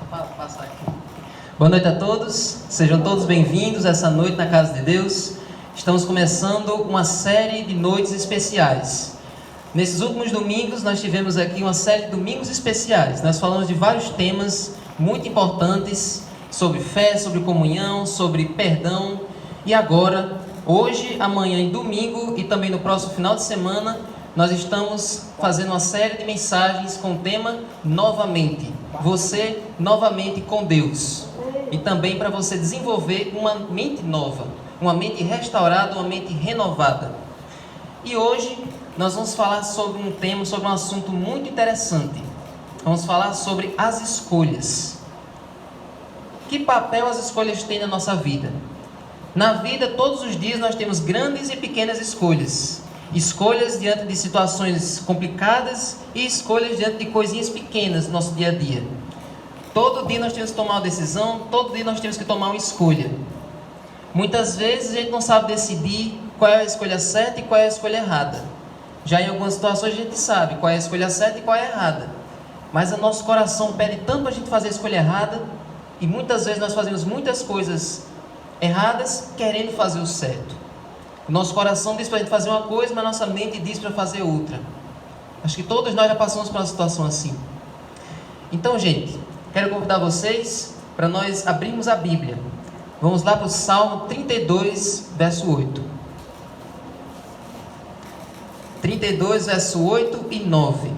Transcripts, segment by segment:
Passar aqui. Boa noite a todos, sejam todos bem-vindos essa noite na Casa de Deus. Estamos começando uma série de noites especiais. Nesses últimos domingos nós tivemos aqui uma série de domingos especiais. Nós falamos de vários temas muito importantes sobre fé, sobre comunhão, sobre perdão. E agora, hoje, amanhã e domingo e também no próximo final de semana, nós estamos fazendo uma série de mensagens com o tema Novamente. Você novamente com Deus. E também para você desenvolver uma mente nova, uma mente restaurada, uma mente renovada. E hoje nós vamos falar sobre um tema, sobre um assunto muito interessante. Vamos falar sobre as escolhas. Que papel as escolhas têm na nossa vida? Na vida, todos os dias nós temos grandes e pequenas escolhas. Escolhas diante de situações complicadas e escolhas diante de coisinhas pequenas no nosso dia a dia. Todo dia nós temos que tomar uma decisão, todo dia nós temos que tomar uma escolha. Muitas vezes a gente não sabe decidir qual é a escolha certa e qual é a escolha errada. Já em algumas situações a gente sabe qual é a escolha certa e qual é a errada. Mas o nosso coração pede tanto a gente fazer a escolha errada, e muitas vezes nós fazemos muitas coisas erradas querendo fazer o certo. O nosso coração diz para a gente fazer uma coisa, mas nossa mente diz para fazer outra. Acho que todos nós já passamos por uma situação assim. Então, gente, quero convidar vocês para nós abrirmos a Bíblia. Vamos lá para o Salmo 32, verso 8. 32, verso 8 e 9.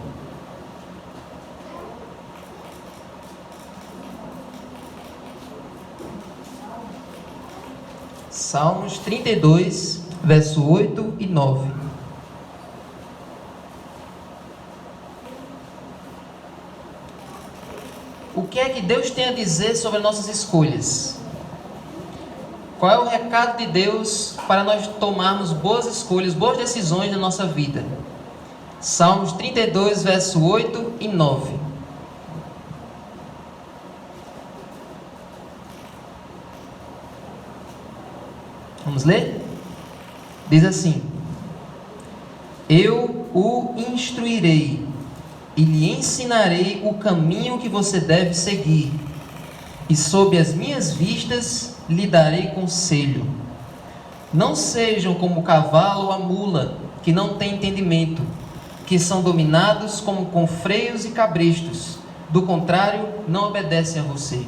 Salmos 32, verso 8 e 9. O que é que Deus tem a dizer sobre nossas escolhas? Qual é o recado de Deus para nós tomarmos boas escolhas, boas decisões na nossa vida? Salmos 32, verso 8 e 9. Vamos ler? Diz assim: Eu o instruirei e lhe ensinarei o caminho que você deve seguir, e sob as minhas vistas lhe darei conselho. Não sejam como o cavalo ou a mula, que não têm entendimento, que são dominados como com freios e cabrestos, do contrário, não obedecem a você.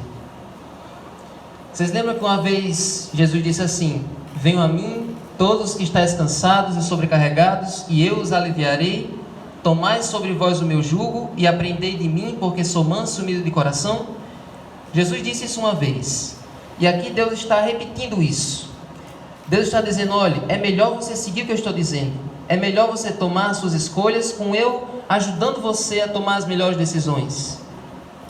Vocês lembram que uma vez Jesus disse assim: Venham a mim, todos os que estáis cansados e sobrecarregados, e eu os aliviarei. Tomai sobre vós o meu jugo e aprendei de mim, porque sou manso e humilde de coração. Jesus disse isso uma vez, e aqui Deus está repetindo isso. Deus está dizendo: olha, é melhor você seguir o que eu estou dizendo. É melhor você tomar as suas escolhas com eu ajudando você a tomar as melhores decisões.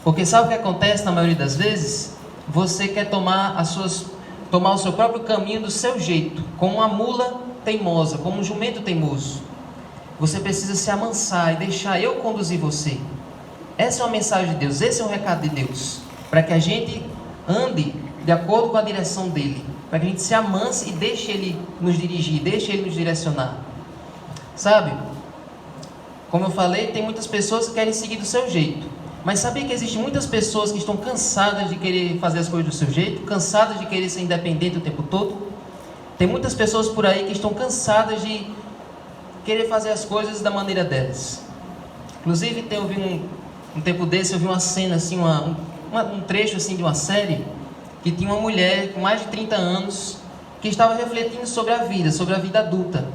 Porque sabe o que acontece na maioria das vezes? Você quer tomar o seu próprio caminho do seu jeito, como uma mula teimosa, como um jumento teimoso. Você precisa se amansar e deixar eu conduzir você. Essa é uma mensagem de Deus, esse é um recado de Deus, para que a gente ande de acordo com a direção dele, para que a gente se amanse e deixe ele nos dirigir, deixe ele nos direcionar. Sabe, como eu falei, tem muitas pessoas que querem seguir do seu jeito. Mas sabia que existem muitas pessoas que estão cansadas de querer fazer as coisas do seu jeito, cansadas de querer ser independente o tempo todo? Tem muitas pessoas por aí que estão cansadas de querer fazer as coisas da maneira delas. Inclusive, eu vi um tempo desse, eu vi uma cena, assim, um trecho assim, de uma série, que tinha uma mulher com mais de 30 anos, que estava refletindo sobre a vida adulta.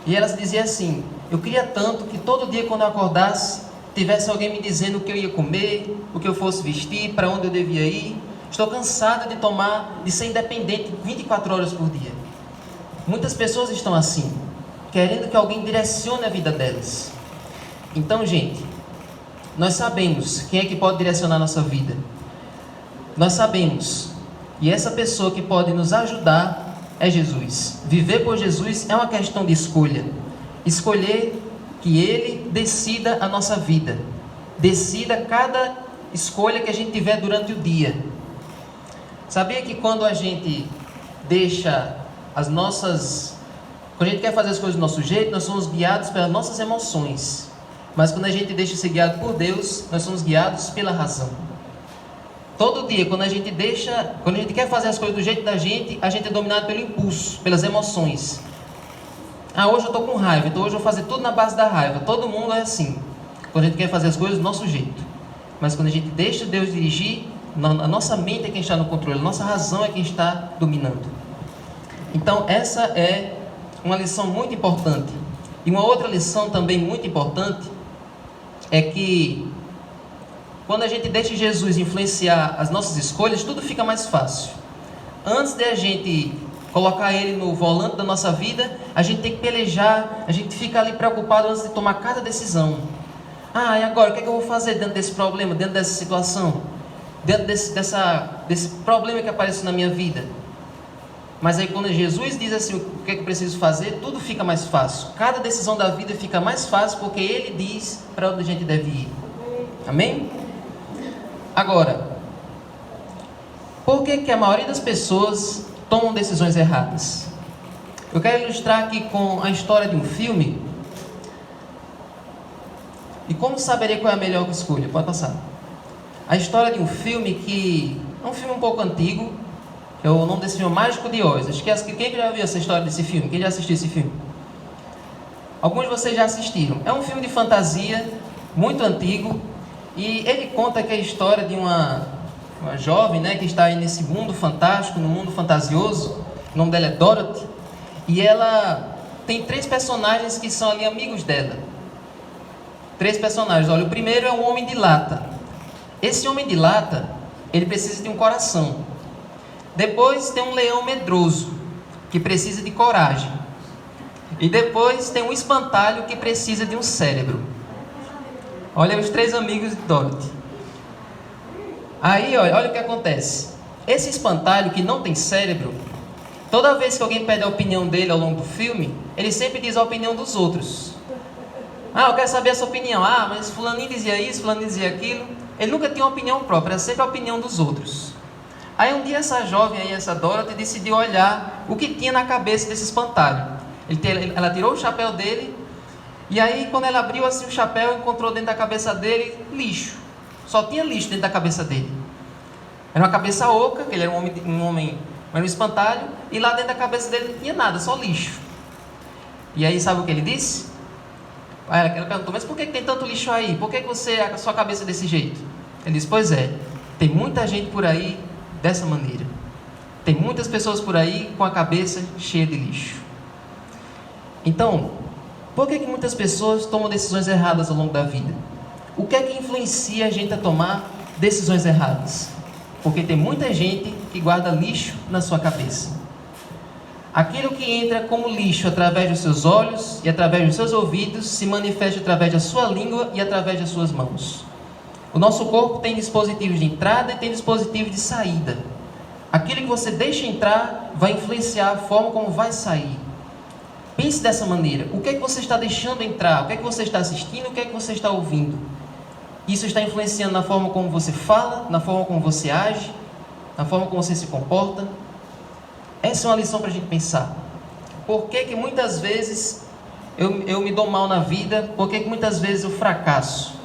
E ela dizia assim: eu queria tanto que todo dia quando eu acordasse, tivesse alguém me dizendo o que eu ia comer, o que eu fosse vestir, para onde eu devia ir. Estou cansada de ser independente 24 horas por dia. Muitas pessoas estão assim, querendo que alguém direcione a vida delas. Então, gente, nós sabemos quem é que pode direcionar a nossa vida. Nós sabemos, e essa pessoa que pode nos ajudar é Jesus. Viver por Jesus é uma questão de escolha. Escolher que Ele decida a nossa vida, decida cada escolha que a gente tiver durante o dia. Sabia que quando a gente deixa quando a gente quer fazer as coisas do nosso jeito, nós somos guiados pelas nossas emoções. Mas quando a gente deixa ser guiado por Deus, nós somos guiados pela razão. Todo dia, quando a gente quer fazer as coisas do jeito da gente, a gente é dominado pelo impulso, pelas emoções. Ah, hoje eu estou com raiva, então hoje eu vou fazer tudo na base da raiva. Todo mundo é assim, quando a gente quer fazer as coisas do nosso jeito. Mas quando a gente deixa Deus dirigir, a nossa mente é quem está no controle, a nossa razão é quem está dominando. Então essa é uma lição muito importante. E uma outra lição também muito importante é que quando a gente deixa Jesus influenciar as nossas escolhas, tudo fica mais fácil. Antes de a gente colocar Ele no volante da nossa vida, a gente tem que pelejar, a gente fica ali preocupado antes de tomar cada decisão. Ah, e agora, o que é que eu vou fazer dentro desse problema, dentro dessa situação? Dentro desse problema que aparece na minha vida? Mas aí quando Jesus diz assim, o que é que eu preciso fazer, tudo fica mais fácil. Cada decisão da vida fica mais fácil, porque Ele diz para onde a gente deve ir. Amém? Agora, por que a maioria das pessoas tomam decisões erradas? Eu quero ilustrar aqui com a história de um filme. E como saberia qual é a melhor escolha? Pode passar. A história de um filme que é um filme um pouco antigo, que é o nome desse filme, Mágico de Oz. Acho que quem já viu essa história desse filme? Quem já assistiu esse filme? Alguns de vocês já assistiram. É um filme de fantasia, muito antigo, e ele conta que é a história de uma jovem, né, que está aí nesse mundo fantástico, no mundo fantasioso. O nome dela é Dorothy, e ela tem 3 personagens que são ali amigos dela. 3 personagens. Olha, o primeiro é um homem de lata. Esse homem de lata, ele precisa de um coração. Depois tem um leão medroso, que precisa de coragem. E depois tem um espantalho que precisa de um cérebro. Olha os 3 amigos de Dorothy. Aí, olha o que acontece. Esse espantalho que não tem cérebro, toda vez que alguém pede a opinião dele ao longo do filme, ele sempre diz a opinião dos outros. Ah, eu quero saber a sua opinião. Ah, mas fulaninho dizia isso, fulaninho dizia aquilo. Ele nunca tinha uma opinião própria, era sempre a opinião dos outros. Aí um dia essa jovem aí, essa Dorothy, decidiu olhar o que tinha na cabeça desse espantalho. Ela tirou o chapéu dele, e aí quando ela abriu assim o chapéu, encontrou dentro da cabeça dele lixo. Só tinha lixo dentro da cabeça dele. Era uma cabeça oca, que ele era era um espantalho, e lá dentro da cabeça dele não tinha nada, só lixo. E aí sabe o que ele disse? Ela perguntou, mas por que tem tanto lixo aí? Por que a sua cabeça é desse jeito? Ele disse, pois é, tem muita gente por aí dessa maneira. Tem muitas pessoas por aí com a cabeça cheia de lixo. Então, por que muitas pessoas tomam decisões erradas ao longo da vida? O que é que influencia a gente a tomar decisões erradas? Porque tem muita gente que guarda lixo na sua cabeça. Aquilo que entra como lixo através dos seus olhos e através dos seus ouvidos se manifesta através da sua língua e através das suas mãos. O nosso corpo tem dispositivos de entrada e tem dispositivos de saída. Aquilo que você deixa entrar vai influenciar a forma como vai sair. Pense dessa maneira. O que é que você está deixando entrar? O que é que você está assistindo? O que é que você está ouvindo? Isso está influenciando na forma como você fala, na forma como você age, na forma como você se comporta. Essa é uma lição para a gente pensar. Por que muitas vezes eu me dou mal na vida? Por que muitas vezes eu fracasso?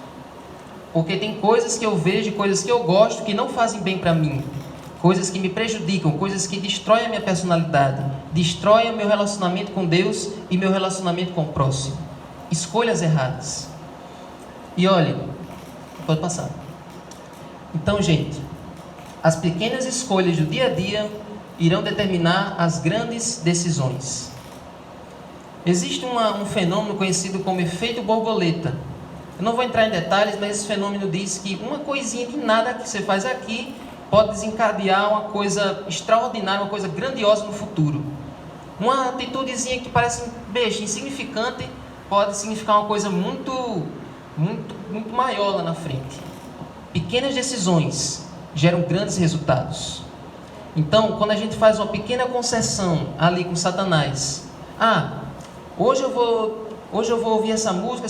Porque tem coisas que eu vejo, coisas que eu gosto, que não fazem bem para mim. Coisas que me prejudicam, coisas que destroem a minha personalidade, destroem o meu relacionamento com Deus e meu relacionamento com o próximo. Escolhas erradas. E olha, pode passar. Então, gente, as pequenas escolhas do dia a dia irão determinar as grandes decisões. Existe um fenômeno conhecido como efeito borboleta. Eu não vou entrar em detalhes, mas esse fenômeno diz que uma coisinha de nada que você faz aqui pode desencadear uma coisa extraordinária, uma coisa grandiosa no futuro. Uma atitudezinha que parece besta, insignificante, pode significar uma coisa muito maior lá na frente. Pequenas decisões geram grandes resultados. Então, quando a gente faz uma pequena concessão ali com Satanás, hoje eu vou ouvir essa música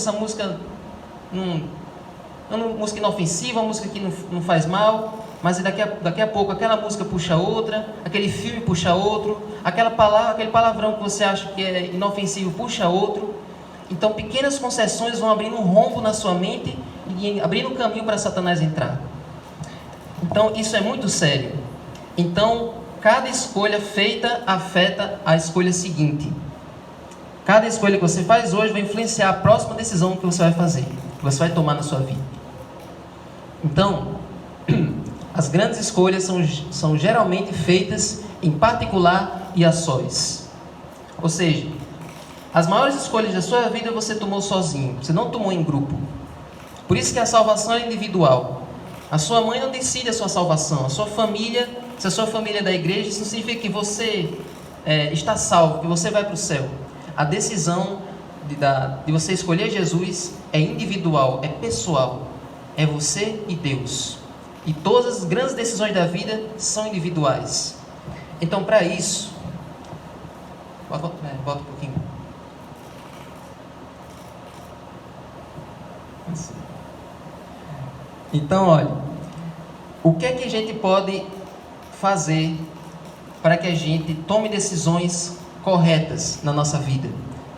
uma música inofensiva, uma música que não faz mal, mas daqui a pouco aquela música puxa outra, aquele filme puxa outro, aquele palavrão que você acha que é inofensivo puxa outro. Então pequenas concessões vão abrindo um rombo na sua mente e abrindo um caminho para Satanás entrar. Então, isso é muito sério. Então, cada escolha feita afeta a escolha seguinte. Cada escolha que você faz hoje vai influenciar a próxima decisão que você vai fazer, que você vai tomar na sua vida. Então, as grandes escolhas são geralmente feitas em particular e a sós. Ou seja, as maiores escolhas da sua vida você tomou sozinho, você não tomou em grupo. Por isso que a salvação é individual. A sua mãe não decide a sua salvação, a sua família, se a sua família é da igreja, isso não significa que você está salvo, que você vai para o céu. A decisão de você escolher Jesus é individual, é pessoal, é você e Deus. E todas as grandes decisões da vida são individuais. Então, para isso, volta um pouquinho. Então, olha, o que é que a gente pode fazer para que a gente tome decisões corretas na nossa vida?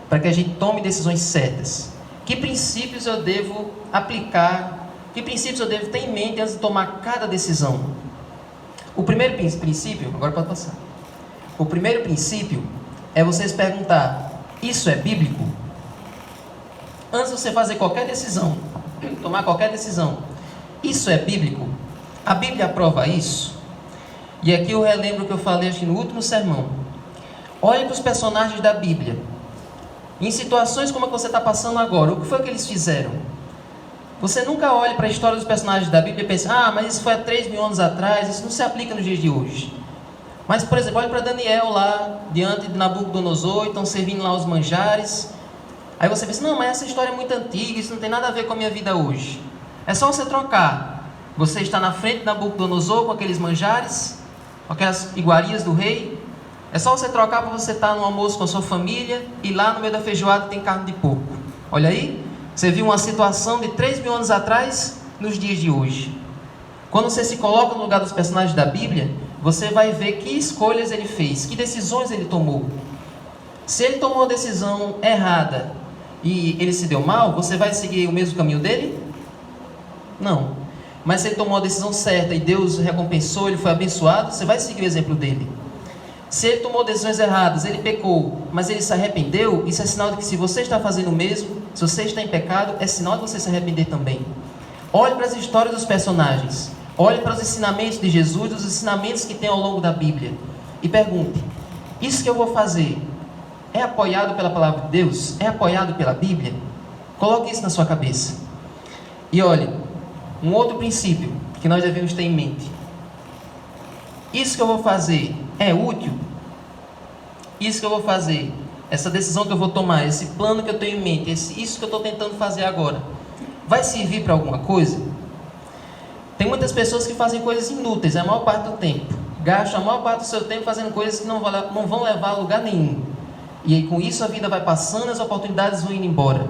Para que a gente tome decisões certas? Que princípios eu devo aplicar? Que princípios eu devo ter em mente antes de tomar cada decisão? O primeiro princípio, agora pode passar. O primeiro princípio é você se perguntar: isso é bíblico? Antes de você fazer qualquer decisão, tomar qualquer decisão, isso é bíblico? A Bíblia aprova isso? E aqui eu relembro o que eu falei acho que no último sermão. Olhe para os personagens da Bíblia. Em situações como a que você está passando agora, o que foi que eles fizeram? Você nunca olha para a história dos personagens da Bíblia e pensa: mas isso foi há 3.000 anos atrás, isso não se aplica nos dias de hoje. Mas, por exemplo, olhe para Daniel lá, diante de Nabucodonosor, estão servindo lá os manjares. Aí você pensa: não, mas essa história é muito antiga, isso não tem nada a ver com a minha vida hoje. É só você trocar. Você está na frente de Nabucodonosor com aqueles manjares, com aquelas iguarias do rei. É só você trocar para você estar no almoço com a sua família e lá no meio da feijoada tem carne de porco. Olha aí, você viu uma situação de 3.000 anos atrás nos dias de hoje. Quando você se coloca no lugar dos personagens da Bíblia, você vai ver que escolhas ele fez, que decisões ele tomou. Se ele tomou a decisão errada e ele se deu mal, você vai seguir o mesmo caminho dele? Não. Mas se ele tomou a decisão certa e Deus recompensou, ele foi abençoado, você vai seguir o exemplo dele. Se ele tomou decisões erradas, ele pecou, mas ele se arrependeu, isso é sinal de que se você está fazendo o mesmo, se você está em pecado, é sinal de você se arrepender também. Olhe para as histórias dos personagens, olhe para os ensinamentos de Jesus, os ensinamentos que tem ao longo da Bíblia, e pergunte: isso que eu vou fazer é apoiado pela palavra de Deus? É apoiado pela Bíblia? Coloque isso na sua cabeça. E olhe, um outro princípio que nós devemos ter em mente: isso que eu vou fazer é útil? Isso que eu vou fazer, essa decisão que eu vou tomar, esse plano que eu tenho em mente, isso que eu estou tentando fazer agora, vai servir para alguma coisa? Tem muitas pessoas que fazem coisas inúteis a maior parte do tempo, gastam a maior parte do seu tempo fazendo coisas que não vão levar a lugar nenhum. E aí com isso a vida vai passando, as oportunidades vão indo embora.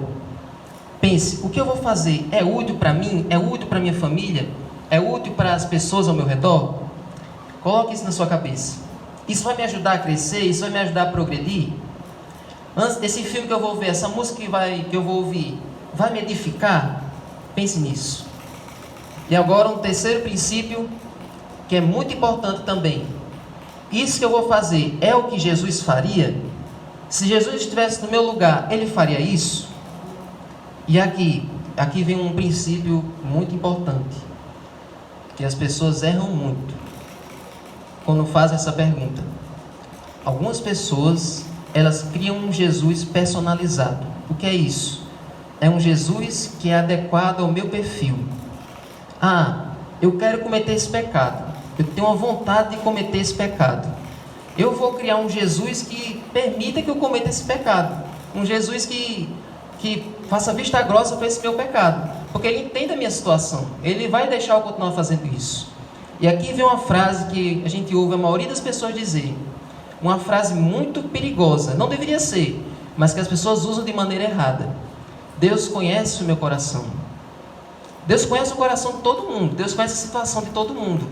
Pense: o que eu vou fazer é útil para mim? É útil para minha família? É útil para as pessoas ao meu redor? Coloque isso na sua cabeça. Isso vai me ajudar a crescer? Isso vai me ajudar a progredir? Esse filme que eu vou ver, essa música que eu vou ouvir, vai me edificar? Pense nisso. E agora um terceiro princípio, que é muito importante também. Isso que eu vou fazer é o que Jesus faria? Se Jesus estivesse no meu lugar, ele faria isso? E aqui vem um princípio muito importante, que as pessoas erram muito quando fazem essa pergunta. Algumas pessoas, elas criam um Jesus personalizado. O que é isso? É um Jesus que é adequado ao meu perfil. Eu quero cometer esse pecado, eu tenho uma vontade de cometer esse pecado. Eu vou criar um Jesus que permita que eu cometa esse pecado. Um Jesus que faça vista grossa para esse meu pecado, porque ele entende a minha situação, ele vai deixar eu continuar fazendo isso. E aqui vem uma frase que a gente ouve a maioria das pessoas dizer, uma frase muito perigosa, não deveria ser, mas que as pessoas usam de maneira errada: Deus conhece o meu coração. Deus conhece o coração de todo mundo, Deus conhece a situação de todo mundo,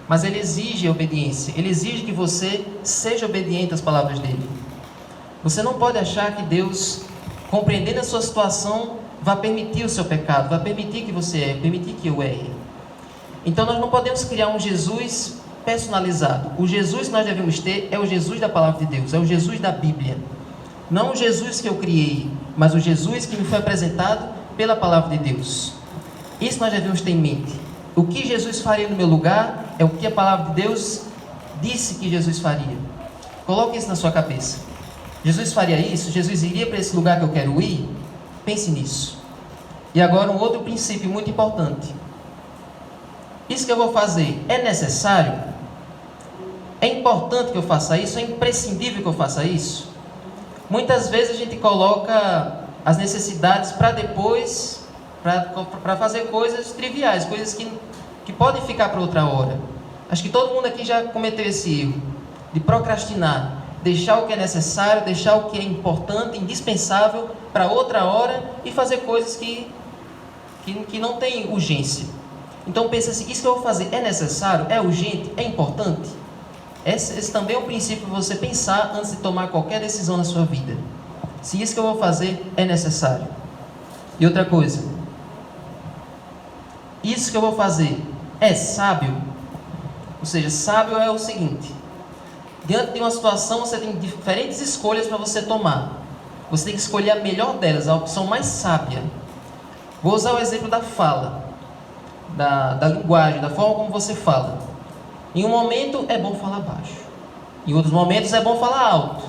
mas Ele exige a obediência, Ele exige que você seja obediente às palavras dEle. Você não pode achar que Deus, compreendendo a sua situação, vai permitir o seu pecado, vai permitir que você erre, permitir que eu erre. Então nós não podemos criar um Jesus personalizado. O Jesus que nós devemos ter é o Jesus da palavra de Deus, é o Jesus da Bíblia. Não o Jesus que eu criei, mas o Jesus que me foi apresentado pela palavra de Deus. Isso nós devemos ter em mente. O que Jesus faria no meu lugar é o que a palavra de Deus disse que Jesus faria. Coloque isso na sua cabeça. Jesus faria isso? Jesus iria para esse lugar que eu quero ir? Pense nisso. E agora um outro princípio muito importante. Isso que eu vou fazer é necessário? É importante que eu faça isso? É imprescindível que eu faça isso? Muitas vezes a gente coloca as necessidades para depois, para fazer coisas triviais, coisas que podem ficar para outra hora. Acho que todo mundo aqui já cometeu esse erro de procrastinar, deixar o que é necessário, deixar o que é importante, indispensável para outra hora e fazer coisas que não têm urgência. Então pensa assim, isso que eu vou fazer é necessário? É urgente? É importante? Esse também é um princípio para você pensar antes de tomar qualquer decisão na sua vida. Se isso que eu vou fazer é necessário. E outra coisa, isso que eu vou fazer é sábio? Ou seja, sábio é o seguinte: diante de uma situação você tem diferentes escolhas para você tomar. Você tem que escolher a melhor delas, a opção mais sábia. Vou usar o exemplo da fala, da linguagem, da forma como você fala. Em um momento é bom falar baixo, em outros momentos é bom falar alto,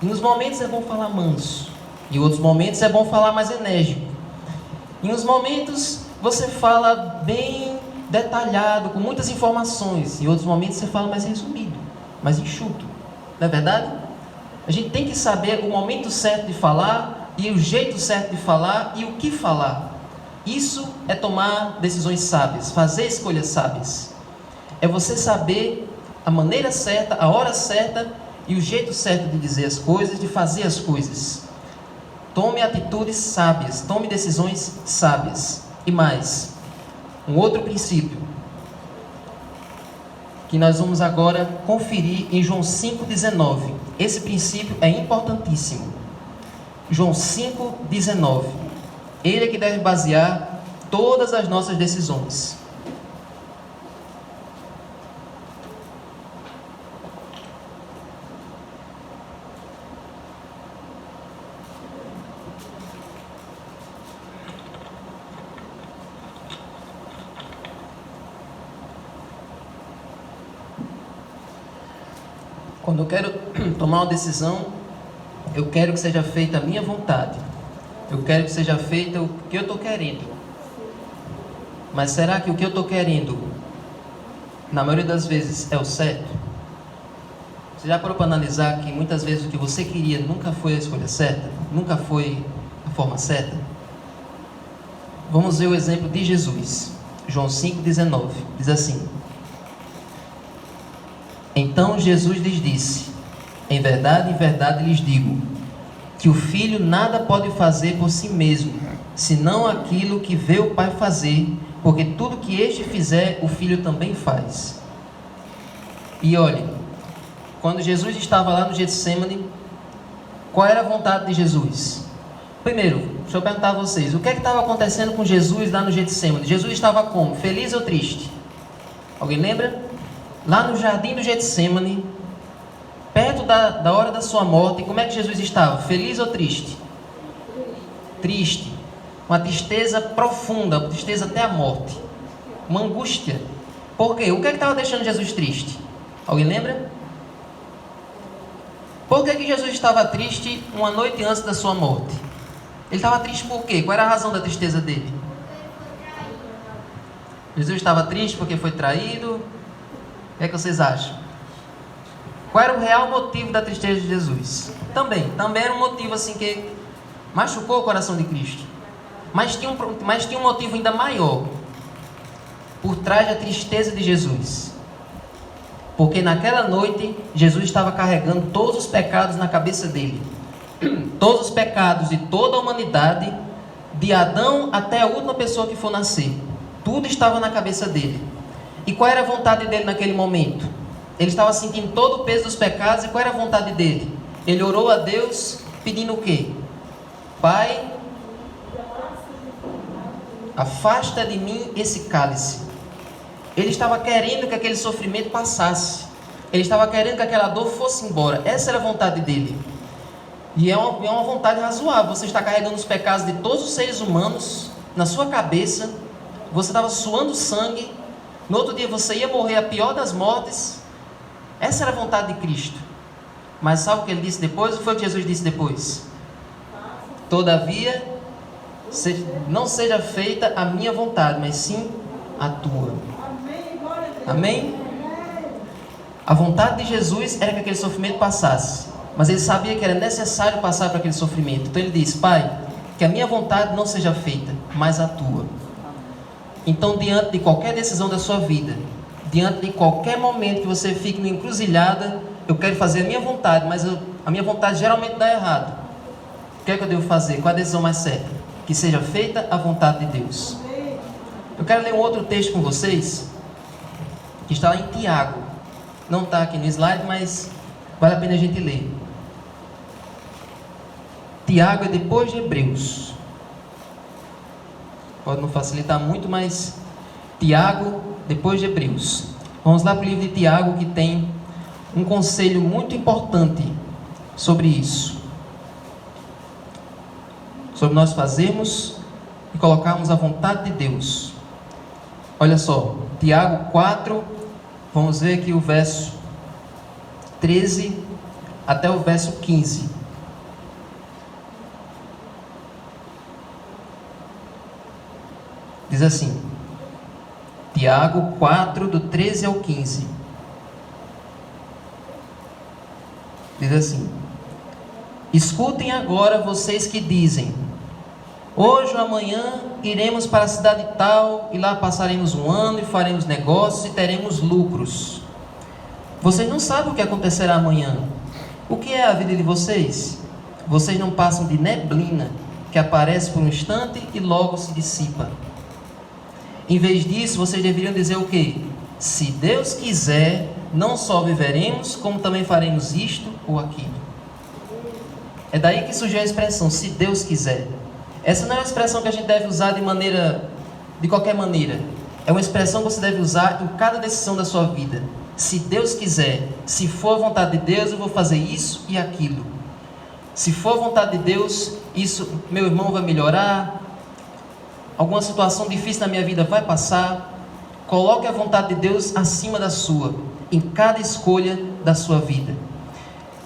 em uns momentos é bom falar manso, em outros momentos é bom falar mais enérgico. Em uns momentos você fala bem detalhado, com muitas informações, em outros momentos você fala mais resumido, mais enxuto. Não é verdade? A gente tem que saber o momento certo de falar e o jeito certo de falar e o que falar. Isso é tomar decisões sábias, fazer escolhas sábias. É você saber a maneira certa, a hora certa e o jeito certo de dizer as coisas, de fazer as coisas. Tome atitudes sábias, tome decisões sábias. E mais, um outro princípio que nós vamos agora conferir em João 5,19. Esse princípio é importantíssimo. João 5,19. Ele é que deve basear todas as nossas decisões. Quando eu quero tomar uma decisão, eu quero que seja feita a minha vontade. Eu quero que seja feita o que eu estou querendo. Mas será que o que eu estou querendo, na maioria das vezes, é o certo? Você já parou para analisar que muitas vezes o que você queria nunca foi a escolha certa? Nunca foi a forma certa? Vamos ver o exemplo de Jesus. João 5,19. Diz assim: Então Jesus lhes disse: em verdade lhes digo, que o Filho nada pode fazer por si mesmo, senão aquilo que vê o Pai fazer, porque tudo que este fizer, o Filho também faz. E olhe, quando Jesus estava lá no Getsemane, qual era a vontade de Jesus? Primeiro, deixa eu perguntar a vocês, o que é que estava acontecendo com Jesus lá no Getsemane? Jesus estava como? Feliz ou triste? Alguém lembra? Lá no jardim do Getsemane, perto da hora da sua morte, como é que Jesus estava? Feliz ou triste? Triste. Uma tristeza profunda, uma tristeza até a morte. Uma angústia. Por quê? O que é que estava deixando Jesus triste? Alguém lembra? Por que Jesus estava triste uma noite antes da sua morte? Ele estava triste por quê? Qual era a razão da tristeza dele? Jesus estava triste porque foi traído. O que é que vocês acham? Qual era o real motivo da tristeza de Jesus? Também era um motivo assim que machucou o coração de Cristo. Mas tinha um motivo ainda maior por trás da tristeza de Jesus. Porque naquela noite Jesus estava carregando todos os pecados na cabeça dele. Todos os pecados de toda a humanidade, de Adão até a última pessoa que for nascer. Tudo estava na cabeça dele. E qual era a vontade dele naquele momento? Ele estava sentindo todo o peso dos pecados. E qual era a vontade dele? Ele orou a Deus pedindo o quê? Pai, afasta de mim esse cálice. Ele estava querendo que aquele sofrimento passasse. Ele estava querendo que aquela dor fosse embora. Essa era a vontade dele. E é uma vontade razoável. Você está carregando os pecados de todos os seres humanos na sua cabeça. Você estava suando sangue. No outro dia você ia morrer a pior das mortes. Essa era a vontade de Cristo. Mas sabe o que ele disse depois? O que foi o que Jesus disse depois? Todavia, não seja feita a minha vontade, mas sim a tua. Amém? A vontade de Jesus era que aquele sofrimento passasse. Mas ele sabia que era necessário passar por aquele sofrimento. Então ele disse: Pai, que a minha vontade não seja feita, mas a tua. Então, diante de qualquer decisão da sua vida, diante de qualquer momento que você fique numa encruzilhada, eu quero fazer a minha vontade, mas a minha vontade geralmente dá errado. O que é que eu devo fazer? Qual é a decisão mais certa? Que seja feita a vontade de Deus. Eu quero ler um outro texto com vocês, que está lá em Tiago. Não está aqui no slide, mas vale a pena a gente ler. Tiago é depois de Hebreus. Pode não facilitar muito, mas Tiago depois de Hebreus. Vamos lá para o livro de Tiago, que tem um conselho muito importante sobre isso. Sobre nós fazermos e colocarmos a vontade de Deus. Olha só, Tiago 4, vamos ver aqui o verso 13 até o verso 15. Diz assim, Tiago 4, do 13 ao 15. Diz assim: escutem agora vocês que dizem: hoje ou amanhã iremos para a cidade tal, e lá passaremos um ano, e faremos negócios, e teremos lucros. Vocês não sabem o que acontecerá amanhã. O que é a vida de vocês? Vocês não passam de neblina, que aparece por um instante e logo se dissipa. Em vez disso, vocês deveriam dizer o quê? Se Deus quiser, não só viveremos, como também faremos isto ou aquilo. É daí que surgiu a expressão, se Deus quiser. Essa não é uma expressão que a gente deve usar de qualquer maneira. É uma expressão que você deve usar em cada decisão da sua vida. Se Deus quiser, se for a vontade de Deus, eu vou fazer isso e aquilo. Se for a vontade de Deus, isso, meu irmão vai melhorar. Alguma situação difícil na minha vida vai passar. Coloque a vontade de Deus acima da sua, em cada escolha da sua vida.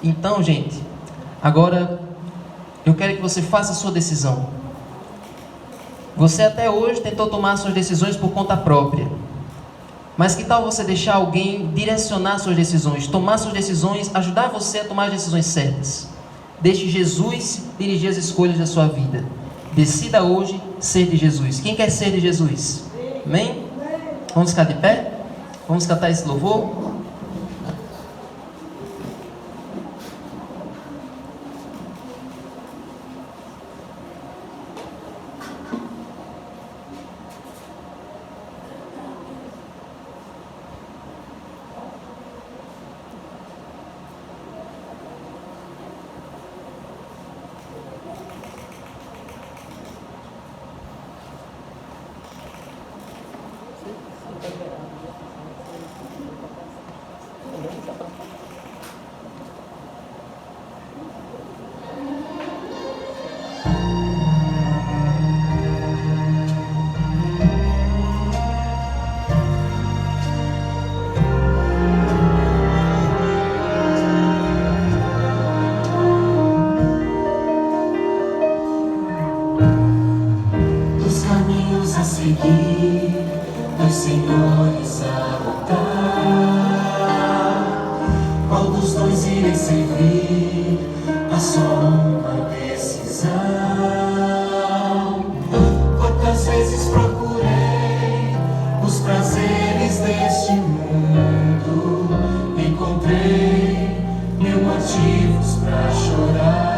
Então, gente, agora eu quero que você faça a sua decisão. Você até hoje tentou tomar suas decisões por conta própria. Mas que tal você deixar alguém direcionar suas decisões, tomar suas decisões, ajudar você a tomar as decisões certas? Deixe Jesus dirigir as escolhas da sua vida. Decida hoje ser de Jesus. Quem quer ser de Jesus? Amém? Vamos ficar de pé? Vamos cantar esse louvor? Dos senhores a lutar, qual dos dois irei servir? Há só uma decisão. Quantas vezes procurei os prazeres deste mundo, encontrei mil motivos pra chorar.